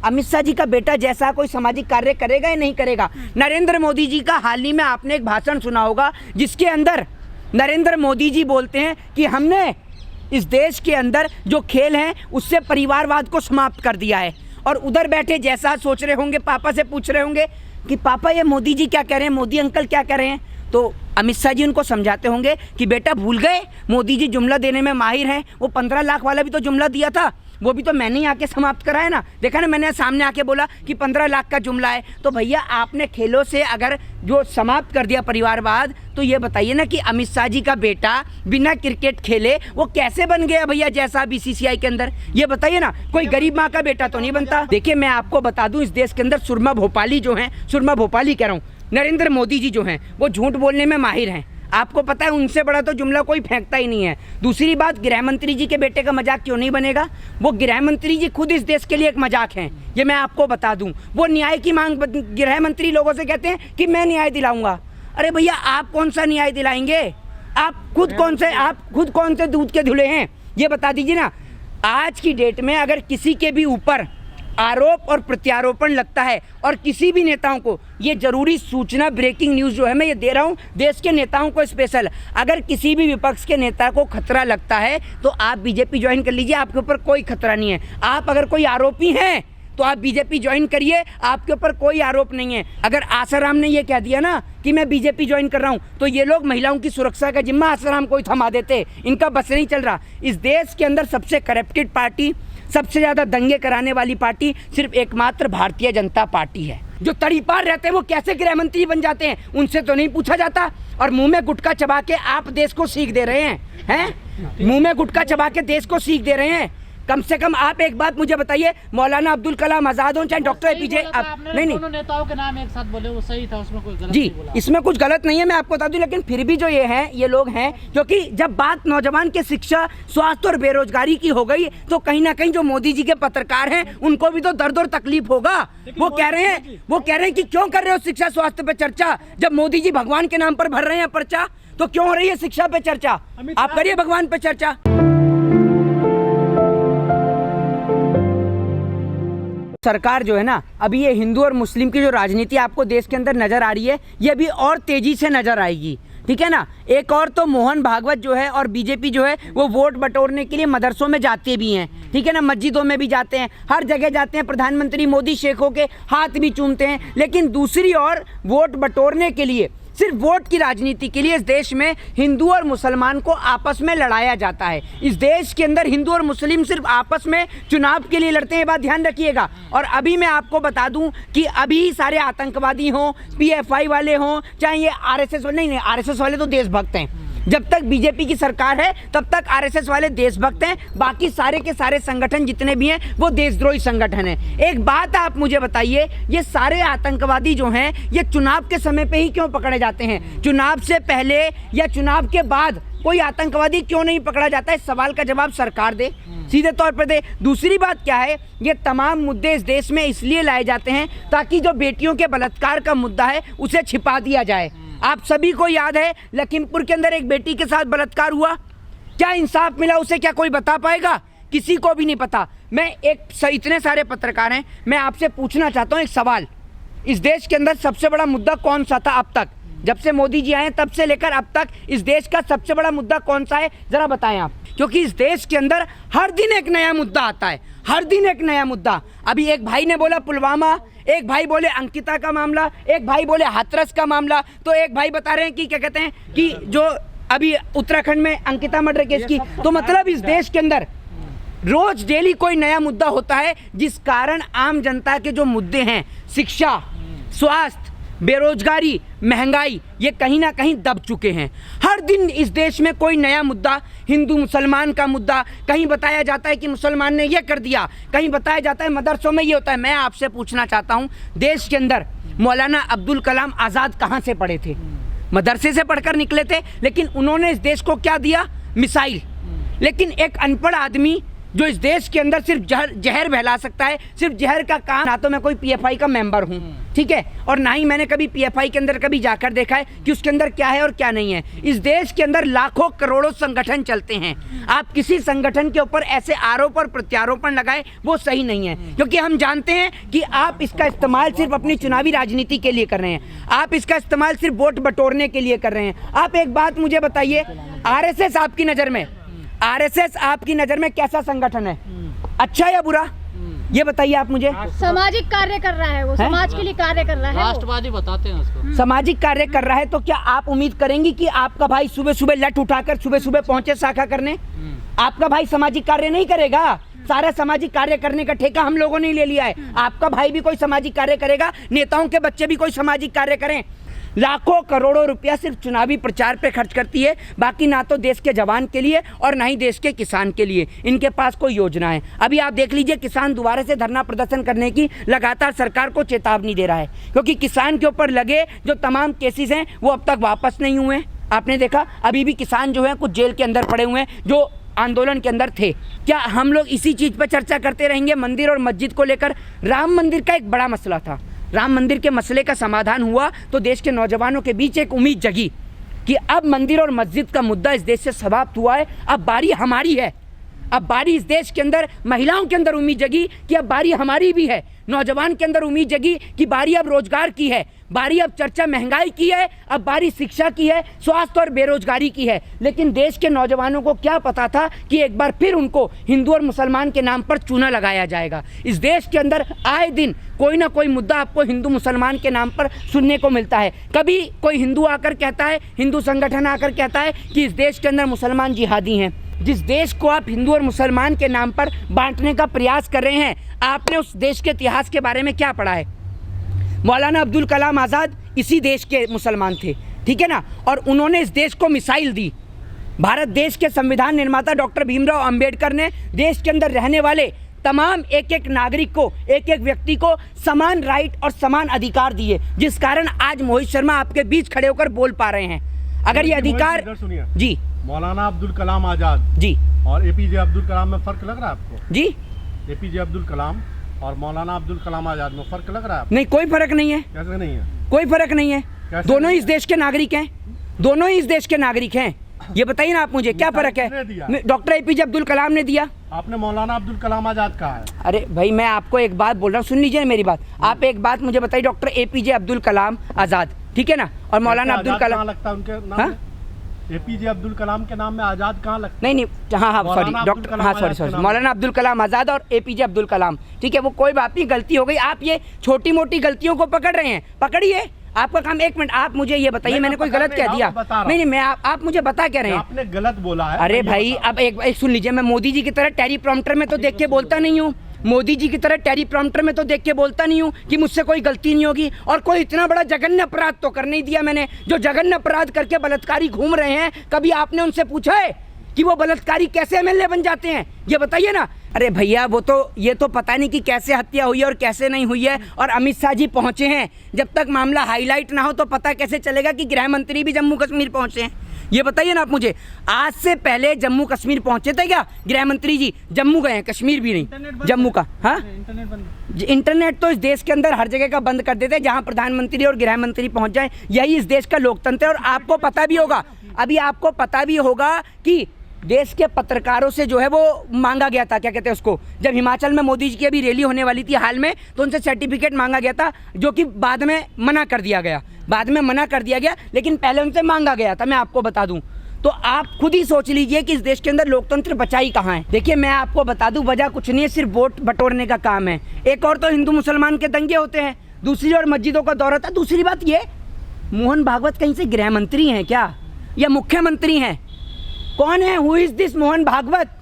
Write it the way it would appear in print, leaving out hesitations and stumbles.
अमित शाह जी का बेटा जैसा कोई सामाजिक कार्य करेगा या नहीं करेगा। नरेंद्र मोदी जी का हाल ही में आपने एक भाषण सुना होगा जिसके अंदर नरेंद्र मोदी जी बोलते हैं कि हमने इस देश के अंदर जो खेल हैं उससे परिवारवाद को समाप्त कर दिया है। और उधर बैठे जैसा सोच रहे होंगे, पापा से पूछ रहे होंगे कि पापा ये मोदी जी क्या कह रहे हैं, मोदी अंकल क्या कह रहे हैं। तो अमित शाह जी उनको समझाते होंगे कि बेटा भूल गए, मोदी जी जुमला देने में माहिर हैं। वो 15 लाख वाला भी तो जुमला दिया था, वो भी तो मैंने ही आके समाप्त कराया ना। देखा ना, मैंने सामने आके बोला कि 15 लाख का जुमला है। तो भैया आपने खेलों से अगर जो समाप्त कर दिया परिवारवाद, तो ये बताइए ना कि अमित शाह जी का बेटा बिना क्रिकेट खेले वो कैसे बन गया भैया जैसा बीसीसीआई के अंदर, ये बताइए ना। कोई गरीब माँ का बेटा तो नहीं बनता। देखिए मैं आपको बता दूं, इस देश के अंदर सुरमा भोपाली जो हैं, सुरमा भोपाली कह रहा हूँ, नरेंद्र मोदी जी जो हैं वो झूठ बोलने में माहिर हैं। आपको पता है उनसे बड़ा तो जुमला कोई फेंकता ही नहीं है। दूसरी बात, गृह मंत्री जी के बेटे का मजाक क्यों नहीं बनेगा। वो गृह मंत्री जी खुद इस देश के लिए एक मजाक हैं, ये मैं आपको बता दूं। वो न्याय की मांग, गृह मंत्री लोगों से कहते हैं कि मैं न्याय दिलाऊंगा। अरे भैया आप कौन सा न्याय दिलाएंगे, आप खुद कौन से दूध के धुले हैं, ये बता दीजिए ना। आज की डेट में अगर किसी के भी ऊपर आरोप और प्रत्यारोपण लगता है और किसी भी नेताओं को, ये जरूरी सूचना, ब्रेकिंग न्यूज़ जो है मैं ये दे रहा हूँ देश के नेताओं को स्पेशल, अगर किसी भी विपक्ष के नेता को खतरा लगता है तो आप बीजेपी ज्वाइन कर लीजिए, आपके ऊपर कोई खतरा नहीं है। आप अगर कोई आरोपी हैं तो आप बीजेपी ज्वाइन करिए, आपके ऊपर कोई आरोप नहीं है। अगर आसाराम ने ये कह दिया ना कि मैं बीजेपी ज्वाइन कर रहा हूँ, तो ये लोग महिलाओं की सुरक्षा का जिम्मा आसाराम को ही थमा देते, इनका बस नहीं चल रहा। इस देश के अंदर सबसे करप्टेड पार्टी, सबसे ज़्यादा दंगे कराने वाली पार्टी सिर्फ एकमात्र भारतीय जनता पार्टी है। जो तड़ीपार रहते हैं वो कैसे गृह मंत्री बन जाते हैं, उनसे तो नहीं पूछा जाता। और मुंह में गुटखा चबा के आप देश को सीख दे रहे हैं, मुंह में गुटखा चबा के देश को सीख दे रहे हैं। कम से कम आप एक बात मुझे बताइए, मौलाना अब्दुल कलाम आजाद हो चाहे डॉक्टर एपीजे, नहीं दोनों नेताओं के नाम एक साथ बोले, वो सही था, उसमें कोई गलत जी नहीं बोला। इसमें कुछ गलत नहीं है, मैं आपको बता दूं। लेकिन फिर भी जो ये लोग हैं, क्योंकि जब बात नौजवान के शिक्षा, स्वास्थ्य और बेरोजगारी की हो गई, तो कहीं ना कहीं जो मोदी जी के पत्रकार हैं उनको भी तो दर्द और तकलीफ होगा। वो कह रहे हैं कि क्यों कर रहे हो शिक्षा स्वास्थ्य पे चर्चा, जब मोदी जी भगवान के नाम पर भर रहे हैं पर्चा, तो क्यों हो रही है शिक्षा पे चर्चा। आप करिए भगवान पे चर्चा। सरकार जो है ना, अभी ये हिंदू और मुस्लिम की जो राजनीति आपको देश के अंदर नजर आ रही है, ये अभी और तेजी से नजर आएगी, ठीक है ना। एक और तो मोहन भागवत जो है और बीजेपी जो है वो वोट बटोरने के लिए मदरसों में जाते भी हैं, ठीक है ना, मस्जिदों में भी जाते हैं, हर जगह जाते हैं। प्रधानमंत्री मोदी शेखों के हाथ भी चूमते हैं। लेकिन दूसरी ओर वोट बटोरने के लिए, सिर्फ वोट की राजनीति के लिए इस देश में हिंदू और मुसलमान को आपस में लड़ाया जाता है। इस देश के अंदर हिंदू और मुस्लिम सिर्फ आपस में चुनाव के लिए लड़ते हैं, ये बात ध्यान रखिएगा। और अभी मैं आपको बता दूं कि अभी सारे आतंकवादी हों, पीएफआई वाले हों, चाहे ये आरएसएस वाले, नहीं आरएसएस वाले तो देशभक्त हैं। जब तक बीजेपी की सरकार है तब तक आरएसएस वाले देशभक्त हैं, बाकी सारे के सारे संगठन जितने भी हैं वो देशद्रोही संगठन हैं। एक बात आप मुझे बताइए, ये सारे आतंकवादी जो हैं ये चुनाव के समय पे ही क्यों पकड़े जाते हैं, चुनाव से पहले या चुनाव के बाद कोई आतंकवादी क्यों नहीं पकड़ा जाता है? इस सवाल का जवाब सरकार दे, सीधे तौर पर दे। दूसरी बात क्या है, ये तमाम मुद्दे इस देश में इसलिए लाए जाते हैं ताकि जो बेटियों के बलात्कार का मुद्दा है उसे छिपा दिया जाए। आप सभी को याद है लखीमपुर के अंदर एक बेटी के साथ बलात्कार हुआ, क्या इंसाफ मिला उसे, क्या कोई बता पाएगा? किसी को भी नहीं पता। इतने सारे पत्रकार हैं, मैं आपसे पूछना चाहता हूँ एक सवाल, इस देश के अंदर सबसे बड़ा मुद्दा कौन सा था अब तक, जब से मोदी जी आए तब से लेकर अब तक इस देश का सबसे बड़ा मुद्दा कौन सा है, जरा बताएं आप। क्योंकि इस देश के अंदर हर दिन एक नया मुद्दा आता है, हर दिन एक नया मुद्दा। अभी एक भाई ने बोला पुलवामा, एक भाई बोले अंकिता का मामला, एक भाई बोले हाथरस का मामला, तो एक भाई बता रहे हैं कि क्या कहते हैं कि जो अभी उत्तराखंड में अंकिता मर्डर केस की। तो मतलब इस देश के अंदर रोज डेली कोई नया मुद्दा होता है, जिस कारण आम जनता के जो मुद्दे हैं, शिक्षा, स्वास्थ्य, बेरोजगारी, महंगाई, ये कहीं ना कहीं दब चुके हैं। हर दिन इस देश में कोई नया मुद्दा, हिंदू मुसलमान का मुद्दा, कहीं बताया जाता है कि मुसलमान ने ये कर दिया, कहीं बताया जाता है मदरसों में ये होता है। मैं आपसे पूछना चाहता हूँ, देश के अंदर मौलाना अब्दुल कलाम आज़ाद कहाँ से पढ़े थे? मदरसे से पढ़कर निकले थे, लेकिन उन्होंने इस देश को क्या दिया? मिसाइल। लेकिन एक अनपढ़ आदमी जो इस देश के अंदर सिर्फ जहर फैला सकता है। सिर्फ जहर का काम, ना तो मैं कोई पीएफआई का मेंबर हूँ, ठीक है, और ना ही मैंने कभी पीएफआई के अंदर कभी जाकर देखा है कि उसके अंदर क्या है और क्या नहीं है। इस देश के अंदर लाखों करोड़ों संगठन चलते हैं। आप किसी संगठन के ऊपर ऐसे आरोप और प्रत्यारोपण लगाए, वो सही नहीं है, क्योंकि हम जानते हैं कि आप इसका इस्तेमाल सिर्फ अपनी चुनावी राजनीति के लिए कर रहे हैं। आप इसका इस्तेमाल सिर्फ वोट बटोरने के लिए कर रहे हैं। आप एक बात मुझे बताइए, आरएसएस आपकी नज़र में, आरएसएस आपकी नज़र में कैसा संगठन है, अच्छा या बुरा, ये बताइए आप मुझे। सामाजिक कार्य कर रहा है वो, समाज के लिए कार्य कर रहा है, राष्ट्रवादी बताते हैं उसको। सामाजिक कार्य कर रहा है, तो क्या आप उम्मीद करेंगी कि आपका भाई सुबह सुबह लट उठाकर सुबह सुबह पहुंचे शाखा करने? आपका भाई सामाजिक कार्य नहीं करेगा। सारा सामाजिक कार्य करने का ठेका हम लोगों ने ले लिया है। आपका भाई भी कोई सामाजिक कार्य करेगा, नेताओं के बच्चे भी कोई सामाजिक कार्य करें। लाखों करोड़ों रुपया सिर्फ चुनावी प्रचार पे खर्च करती है, बाकी ना तो देश के जवान के लिए और ना ही देश के किसान के लिए इनके पास कोई योजना है। अभी आप देख लीजिए, किसान दोबारा से धरना प्रदर्शन करने की लगातार सरकार को चेतावनी दे रहा है, क्योंकि किसान के ऊपर लगे जो तमाम केसेस हैं वो अब तक वापस नहीं हुए। आपने देखा अभी भी किसान जो है कुछ जेल के अंदर पड़े हुए हैं जो आंदोलन के अंदर थे। क्या हम लोग इसी चीज़ पर चर्चा करते रहेंगे? मंदिर और मस्जिद को लेकर, राम मंदिर का एक बड़ा मसला था, राम मंदिर के मसले का समाधान हुआ तो देश के नौजवानों के बीच एक उम्मीद जगी कि अब मंदिर और मस्जिद का मुद्दा इस देश से समाप्त हुआ है, अब बारी हमारी है। अब बारी इस देश के अंदर, महिलाओं के अंदर उम्मीद जगी कि अब बारी हमारी भी है, नौजवान के अंदर उम्मीद जगी कि बारी अब रोजगार की है, बारी अब चर्चा महंगाई की है, अब बारी शिक्षा की है, स्वास्थ्य और बेरोजगारी की है। लेकिन देश के नौजवानों को क्या पता था कि एक बार फिर उनको हिंदू और मुसलमान के नाम पर चूना लगाया जाएगा। इस देश के अंदर आए दिन कोई ना कोई मुद्दा आपको हिंदू मुसलमान के नाम पर सुनने को मिलता है। कभी कोई हिंदू आकर कहता है, हिंदू संगठन आकर कहता है कि इस देश के अंदर मुसलमान जिहादी हैं। जिस देश को आप हिंदू और मुसलमान के नाम पर बांटने का प्रयास कर रहे हैं, आपने उस देश के इतिहास के बारे में क्या पढ़ा है? मौलाना अब्दुल कलाम आज़ाद इसी देश के मुसलमान थे, ठीक है ना, और उन्होंने इस देश को मिसाइल दी। भारत देश के संविधान निर्माता डॉक्टर भीमराव अंबेडकर ने देश के अंदर रहने वाले तमाम एक एक नागरिक को, एक एक व्यक्ति को समान राइट और समान अधिकार दिए, जिस कारण आज मोहित शर्मा आपके बीच खड़े होकर बोल पा रहे हैं। अगर ये अधिकार, जी, मौलाना अब्दुल कलाम आजाद जी और एपीजे अब्दुल कलाम में फर्क लग रहा है आपको? जी, एपीजे अब्दुल कलाम और मौलाना अब्दुल कलाम आजाद में फर्क लग रहा है आपको? नहीं, कोई फर्क नहीं है। कैसे नहीं है? कोई फर्क नहीं है, दोनों ही इस देश के नागरिक हैं, दोनों ही इस देश के नागरिक हैं। ये बताइए ना आप मुझे, क्या फर्क है? डॉक्टर एपीजे अब्दुल कलाम ने दिया, आपने मौलाना अब्दुल कलाम आजाद कहा है। अरे भाई, मैं आपको एक बात बोल रहा हूँ, सुन लीजिए मेरी बात। आप एक बात मुझे बताइए, डॉक्टर एपीजे अब्दुल कलाम आजाद, ठीक है ना, और मौलाना अब्दुल कलाम लगता है उनके नाम? एपीजे अब्दुल कलाम के नाम में आजाद कहाँ लगता है? नहीं, हाँ, सॉरी डॉक्टर, हाँ, सॉरी, मौलाना अब्दुल कलाम आजाद और एपीजे अब्दुल कलाम, ठीक है, वो कोई बात नहीं, गलती हो गई। आप ये छोटी मोटी गलतियों को पकड़ रहे हैं, पकड़िए, आपका काम। एक मिनट, आप मुझे ये बताइए, मैंने कोई गलत कह दिया? नहीं, मैं आप मुझे बता क्या रहे हैं? आपने गलत बोला है। अरे भाई, अब एक सुन लीजिए, मैं मोदी जी की तरह टेरी प्रॉम्प्टर में तो देख के बोलता नहीं हूँ, मोदी जी की तरह टेरी प्रॉम्प्टर में तो देख के बोलता नहीं हूँ कि मुझसे कोई गलती नहीं होगी। और कोई इतना बड़ा जघन्य अपराध तो कर नहीं दिया मैंने। जो जघन्य अपराध करके बलात्कारी घूम रहे हैं, कभी आपने उनसे पूछा है कि वो बलात्कारी कैसे एमएलए बन जाते हैं? ये बताइए ना। अरे भैया, वो तो ये तो पता नहीं कि कैसे हत्या हुई है और कैसे नहीं हुई है, और अमित शाह जी पहुंचे हैं। जब तक मामला हाईलाइट ना हो तो पता कैसे चलेगा कि गृह मंत्री भी जम्मू कश्मीर पहुंचे हैं? ये बताइए ना आप मुझे। आज से पहले जम्मू कश्मीर पहुंचे थे क्या गृह मंत्री जी? जम्मू गए हैं, कश्मीर भी नहीं, जम्मू का। हाँ, इंटरनेट तो इस देश के अंदर हर जगह का बंद कर देते हैं जहां प्रधानमंत्री और गृह मंत्री पहुंच जाए। यही इस देश का लोकतंत्र है। और आपको पता भी होगा, अभी आपको पता भी होगा कि देश के पत्रकारों से जो है वो मांगा गया था, क्या कहते हैं उसको, जब हिमाचल में मोदी जी की अभी रैली होने वाली थी हाल में, तो उनसे सर्टिफिकेट मांगा गया था, जो कि बाद में मना कर दिया गया, लेकिन पहले उनसे मांगा गया था, मैं आपको बता दूं। तो आप खुद ही सोच लीजिए कि इस देश के अंदर लोकतंत्र बचा ही कहाँ है। देखिए, मैं आपको बता दूं, वजह कुछ नहीं है, सिर्फ वोट बटोरने का काम है। एक और तो हिंदू मुसलमान के दंगे होते हैं, दूसरी और मस्जिदों का दौरा था। दूसरी बात ये, मोहन भागवत कहीं से गृह मंत्री हैं क्या या मुख्यमंत्री हैं? कौन है? Who is this Mohan Bhagavat?